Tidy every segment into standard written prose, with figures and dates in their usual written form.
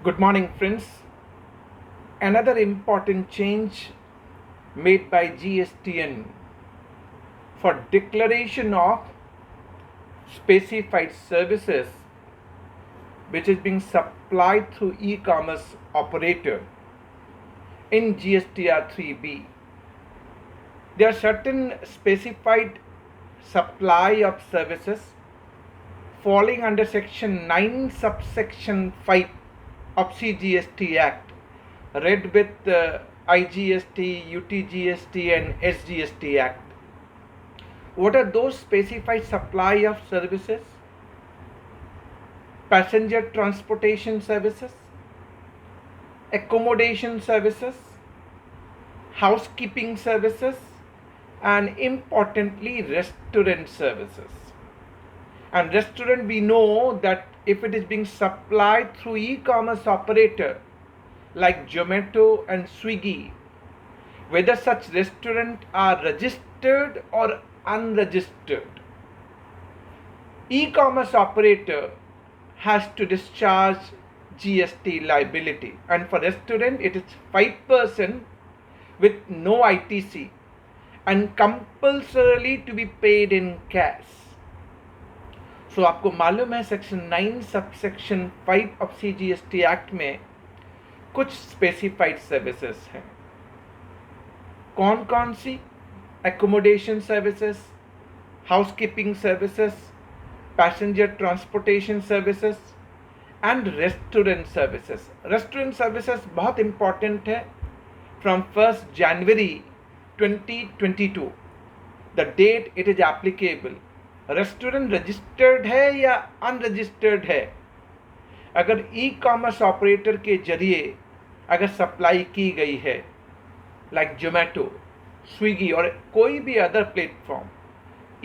Good morning, friends. Another important change made by GSTN for declaration of specified services which is being supplied through e-commerce operator in GSTR 3B. There are certain specified supply of services falling under section 9 subsection 5 of CGST Act, read with IGST, UTGST and SGST Act. What are those specified supply of services? Passenger transportation services, accommodation services, housekeeping services, and importantly restaurant services. And restaurant, we know that if it is being supplied through e-commerce operator like Zomato and Swiggy, whether such restaurant are registered or unregistered, e-commerce operator has to discharge GST liability, and for restaurant it is 5% with no ITC and compulsorily to be paid in cash. सो आपको मालूम है section 9 subsection 5 of CGST act में कुछ specified services हैं. कौन कौन सी? Accommodation services, housekeeping services, passenger transportation services and restaurant services. Restaurant services बहुत इंपॉर्टेंट है. From 1 January 2022 the date it is applicable. Restaurant registered है या अनरजिस्टर्ड है, अगर ई कॉमर्स ऑपरेटर के जरिए अगर सप्लाई की गई है लाइक जोमेटो, स्विगी और कोई भी other platform,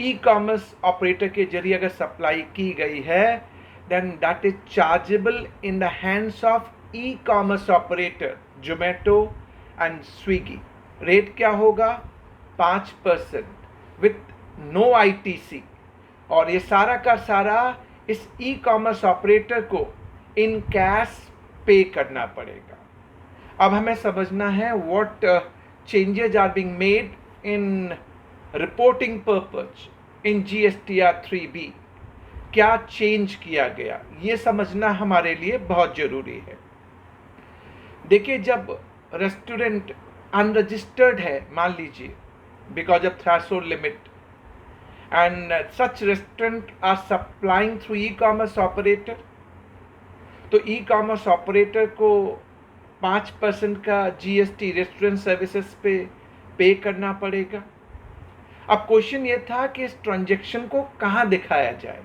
e commerce operator के जरिए अगर सप्लाई की गई है, then that is chargeable in the hands of e commerce operator Zomato and Swiggy. Rate क्या होगा? 5% विथ नो ITC. और ये सारा का सारा इस ई कॉमर्स ऑपरेटर को इन कैश पे करना पड़ेगा. अब हमें समझना है what changes are being made in reporting purpose in GSTR 3B. क्या चेंज किया गया, ये समझना हमारे लिए बहुत ज़रूरी है. देखिए, जब रेस्टोरेंट अनरजिस्टर्ड है, मान लीजिए because of threshold limit, and such restaurant are supplying through e-commerce operator, तो e-commerce operator को 5% का GST रेस्टोरेंट सर्विसेज पे करना पड़ेगा. अब क्वेश्चन ये था कि इस ट्रांजैक्शन को कहाँ दिखाया जाए.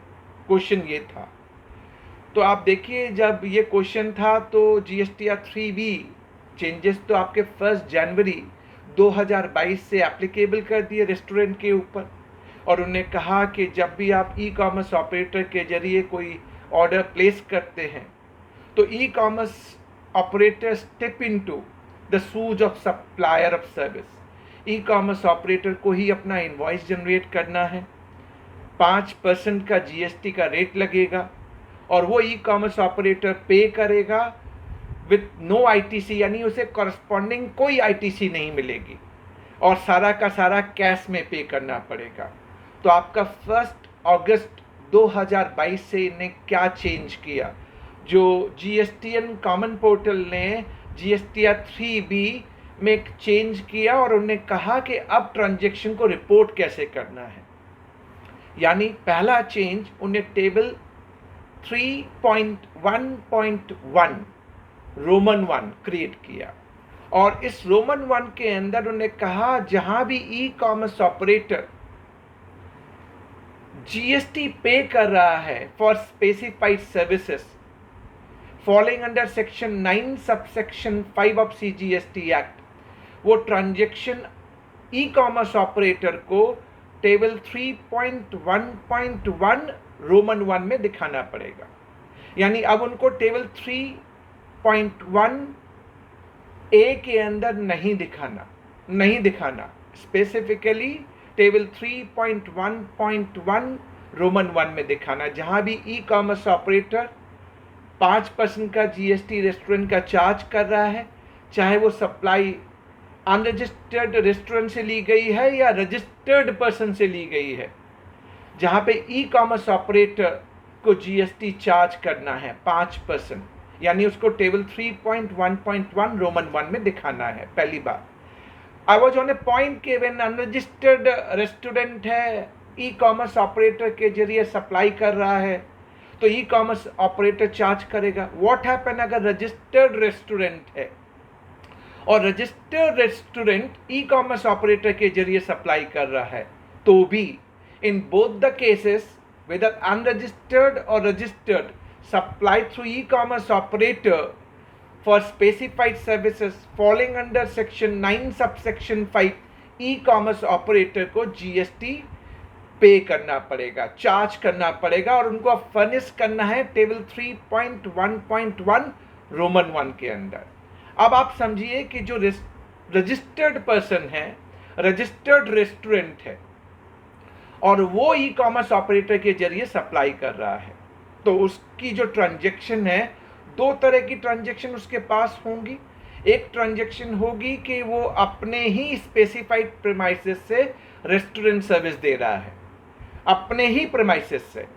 क्वेश्चन ये था. तो आप देखिए, जब ये क्वेश्चन था तो GSTR 3B चेंजेस तो आपके 1 जनवरी 2022 से एप्लीकेबल कर दिए रेस्टोरेंट के ऊपर. और उन्हें कहा कि जब भी आप ई कॉमर्स ऑपरेटर के जरिए कोई ऑर्डर प्लेस करते हैं तो ई commerce operator step into the shoes of supplier of service. E commerce operator को ही अपना इनवॉइस जनरेट करना है. 5% का GST का रेट लगेगा और वो ई कॉमर्स ऑपरेटर पे करेगा विथ नो ITC, यानी उसे कॉरस्पॉन्डिंग कोई ITC नहीं मिलेगी और सारा का सारा कैश में पे करना पड़ेगा. तो आपका 1 अगस्त 2022 से इन्हें क्या चेंज किया, जो GSTN कॉमन पोर्टल ने GSTR 3B में एक चेंज किया और उन्हें कहा कि अब ट्रांजैक्शन को रिपोर्ट कैसे करना है. यानी पहला चेंज, उन्हें टेबल 3.1.1 रोमन 1 क्रिएट किया और इस रोमन 1 के अंदर उन्हें कहा जहां भी ई कॉमर्स ऑपरेटर GST पे कर रहा है for specified services falling under section 9 subsection 5 of CGST act, वो ट्रांजैक्शन ई कॉमर्स ऑपरेटर को टेबल 3.1.1 रोमन 1 में दिखाना पड़ेगा. यानी अब उनको टेबल 3.1 ए के अंदर नहीं दिखाना स्पेसिफिकली टेबल 3.1.1 रोमन 1 में दिखाना. जहां भी ई कॉमर्स ऑपरेटर 5% का जीएसटी रेस्टोरेंट का चार्ज कर रहा है, चाहे वो सप्लाई अनरजिस्टर्ड रेस्टोरेंट से ली गई है या रजिस्टर्ड पर्सन से ली गई है, जहां पे ई कॉमर्स ऑपरेटर को जीएसटी चार्ज करना है 5%, यानी उसको टेबल 3.1.1 रोमन 1 में दिखाना है। पहली बात, I was on A point के व्हेन अनरजिस्टर्ड रेस्टोरेंट है, ई कॉमर्स ऑपरेटर के जरिए सप्लाई कर रहा है, तो ई कॉमर्स ऑपरेटर चार्ज करेगा। व्हाट हैपन अगर रजिस्टर्ड रेस्टोरेंट है और रजिस्टर्ड रेस्टोरेंट ई कॉमर्स ऑपरेटर के जरिए सप्लाई कर रहा है, तो भी in both the cases whether unregistered or registered supplied through e-commerce operator for specified services falling under section 9 subsection 5 e-commerce operator को जीएसटी पे करना पड़ेगा, चार्ज करना पड़ेगा, और उनको फर्निश करना है टेबल 3.1.1 रोमन 1 के अंदर। अब आप समझिए कि जो रजिस्टर्ड पर्सन है, रजिस्टर्ड रेस्टोरेंट है और वो ई कॉमर्स ऑपरेटर के जरिए सप्लाई कर रहा है, तो उसकी जो ट्रांजैक्शन है, दो तरह की ट्रांजैक्शन उसके पास होंगी। एक ट्रांजैक्शन होगी कि वो अपने ही स्पेसिफाइड प्रेमाइसेस से रेस्टोरेंट सर्विस दे रहा है, अपने ही प्रेमाइसेस से।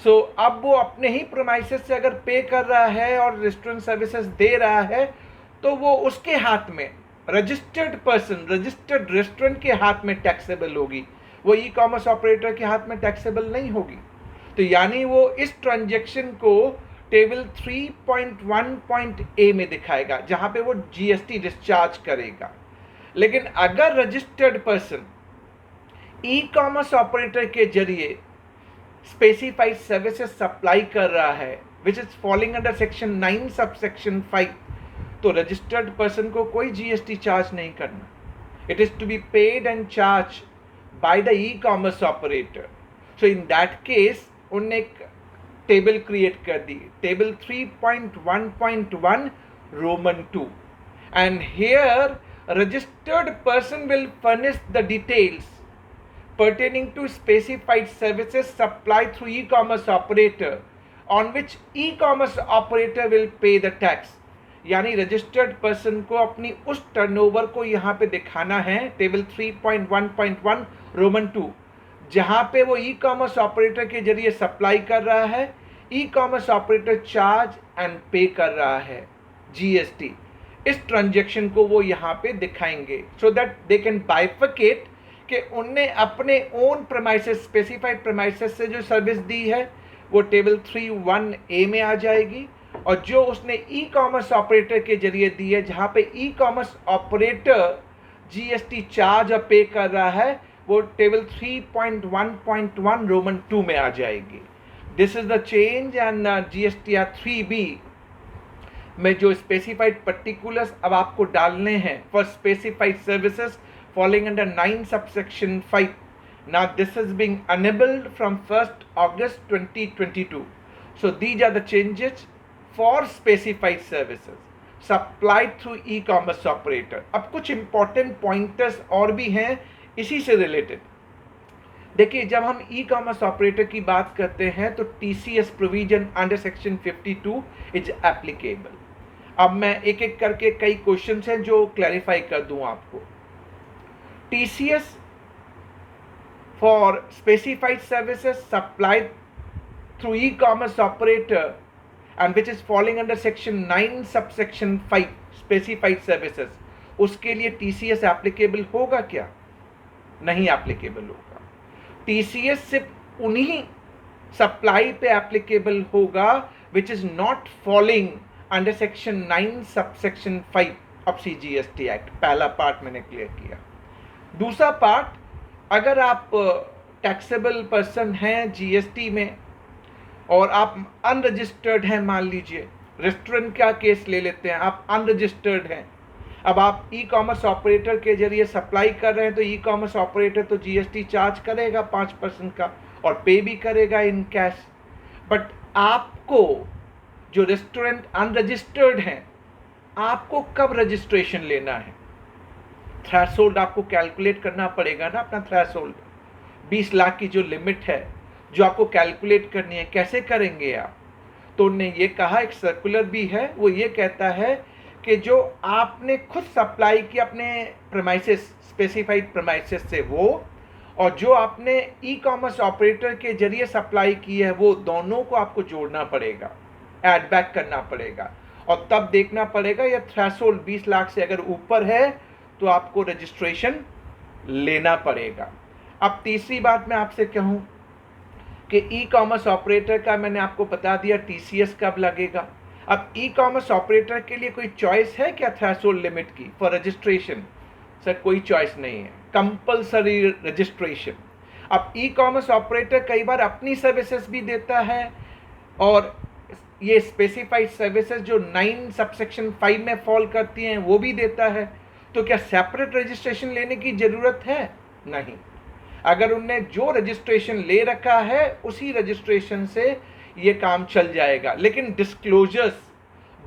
सो अब वो अपने ही प्रेमाइसेस से अगर पे कर रहा है और रेस्टोरेंट सर्विसेज दे रहा है, तो वो उसके हाथ में, रजिस्टर्ड पर्सन, रजिस्टर्ड रेस्टोरेंट के हाथ में टैक्सेबल होगी, वो ई कॉमर्स ऑपरेटर के हाथ में टैक्सेबल नहीं होगी। तो यानी वो इस ट्रांजैक्शन को टेबल 3.1.a में दिखाएगा, जहां पे वो जीएसटी डिस्चार्ज करेगा। लेकिन अगर रजिस्टर्ड पर्सन ई कॉमर्स ऑपरेटर के जरिए स्पेसिफाइड सर्विसेज सप्लाई कर रहा है, which is falling under section 9 subsection 5, तो रजिस्टर्ड पर्सन को कोई जीएसटी चार्ज नहीं करना। It is to be paid and charge by the e-commerce operator. So in that case उन्होंने एक टेबल क्रिएट कर दी, table 3.1.1 Roman 2, and here registered person will furnish the details pertaining to specified services supplied through e-commerce operator on which e-commerce operator will pay the tax. यानी registered person को अपनी उस turnover को यहाँ पे दिखाना है, टेबल 3.1.1 रोमन 2, जहाँ पे वो ई कॉमर्स ऑपरेटर के जरिए सप्लाई कर रहा है, ई कॉमर्स ऑपरेटर चार्ज एंड पे कर रहा है जीएसटी। इस ट्रांजैक्शन को वो यहाँ पे दिखाएंगे, सो दैट दे कैन बाइफिकेट कि उनने अपने ओन प्रेमाइसेस, स्पेसिफाइड प्रेमाइसेस से जो सर्विस दी है वो टेबल 3.1a में आ जाएगी, और जो उसने ई कॉमर्स ऑपरेटर के जरिए दी है, जहाँ पे ई कॉमर्स ऑपरेटर जीएसटी चार्ज और पे कर रहा है, वो टेबल 3.1.1 रोमन 2 में आ जाएगी। This is the change. And GSTR 3B में जो स्पेसिफाइड पर्टिकुलर्स अब आपको डालने हैं for specified services falling under 9 subsection 5, now this is being enabled from 1st August 2022. So these are the changes for specified services supplied through e-commerce operator. अब कुछ important pointers और भी हैं इसी से रिलेटेड। देखिए, जब हम ई कॉमर्स ऑपरेटर की बात करते हैं तो TCS provision under section 52 is applicable. अब मैं एक एक करके कई क्वेश्चंस हैं जो क्लैरिफाई कर दूं आपको। TCS for specified services supplied through e commerce operator and which is falling under section 9 subsection 5 specified services, उसके लिए TCS एप्लीकेबल होगा क्या? नहीं एप्लीकेबल होगा। TCS सिर्फ उन्हीं सप्लाई पे एप्लीकेबल होगा which is not falling under section 9 subsection 5 of CGST Act। पहला पार्ट मैंने क्लियर किया। दूसरा पार्ट, अगर आप टैक्सेबल पर्सन हैं जीएसटी में और आप अनरजिस्टर्ड हैं, मान लीजिए रेस्टोरेंट का केस ले लेते हैं, आप अनरजिस्टर्ड हैं, अब आप ई कॉमर्स ऑपरेटर के जरिए सप्लाई कर रहे हैं, तो ई कॉमर्स ऑपरेटर तो जीएसटी चार्ज करेगा 5% का और पे भी करेगा इन कैश। बट आपको जो रेस्टोरेंट अनरजिस्टर्ड हैं, आपको कब रजिस्ट्रेशन लेना है? थ्रेशोल्ड आपको कैलकुलेट करना पड़ेगा ना, अपना थ्रेशोल्ड 20 लाख की जो लिमिट है जो आपको कैलकुलेट करनी है, कैसे करेंगे आप? तो उनने ये कहा, एक सर्कुलर भी है, वो ये कहता है कि जो आपने खुद सप्लाई किया अपने प्रेमाइसेस, स्पेसिफाइड प्रेमाइसेस से वो, और जो आपने ई कॉमर्स ऑपरेटर के जरिए सप्लाई की है वो, दोनों को आपको जोड़ना पड़ेगा, ऐड बैक करना पड़ेगा, और तब देखना पड़ेगा यह थ्रेशोल्ड 20 लाख से अगर ऊपर है तो आपको रजिस्ट्रेशन लेना पड़ेगा। अब तीसरी बात मैं आपसे कहूं कि ई कॉमर्स ऑपरेटर का मैंने आपको बता दिया टीसीएस कब लगेगा। अब ई कॉमर्स ऑपरेटर के लिए कोई चॉइस है क्या थ्रेशोल्ड लिमिट की फॉर रजिस्ट्रेशन? सर कोई चॉइस नहीं है, कंपल्सरी रजिस्ट्रेशन। अब ई कॉमर्स ऑपरेटर कई बार अपनी सर्विसेज भी देता है, और ये स्पेसिफाइड सर्विसेज जो 9 सबसेक्शन 5 में फॉल करती हैं वो भी देता है। तो क्या सेपरेट रजिस्ट्रेशन लेने की ज़रूरत है? नहीं। अगर उनने जो रजिस्ट्रेशन ले रखा है उसी रजिस्ट्रेशन से ये काम चल जाएगा। लेकिन डिस्क्लोजर्स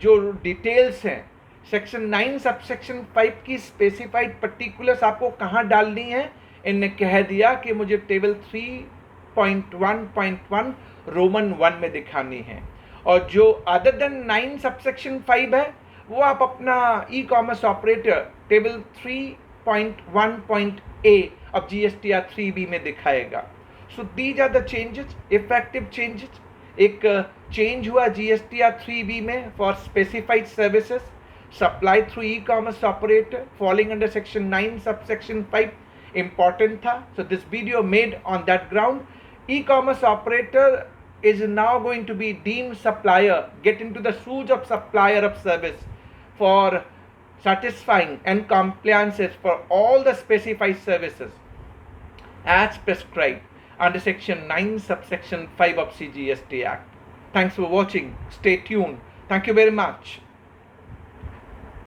जो डिटेल्स हैं सेक्शन 9 सबसेक्शन 5 की स्पेसिफाइड पर्टिकुलर्स आपको कहाँ डालनी है, इनने कह दिया कि मुझे टेबल 3.1.1 रोमन 1 में दिखानी है, और जो अदर देन 9 सबसेक्शन 5 है वो आप अपना ई कॉमर्स ऑपरेटर टेबल 3.1.a अब GSTR 3B में दिखाएगा। So these are the changes, effective changes. एक चेंज हुआ GSTR 3B में for specified services supply through e commerce operator falling under section 9 subsection 5 important था। So this video made on that ground. E-commerce operator is now going to be deemed supplier, get into the shoes of supplier of service for satisfying and compliances for all the specified services as prescribed under section 9 subsection 5 of CGST Act. Thanks for watching. Stay tuned. Thank you very much.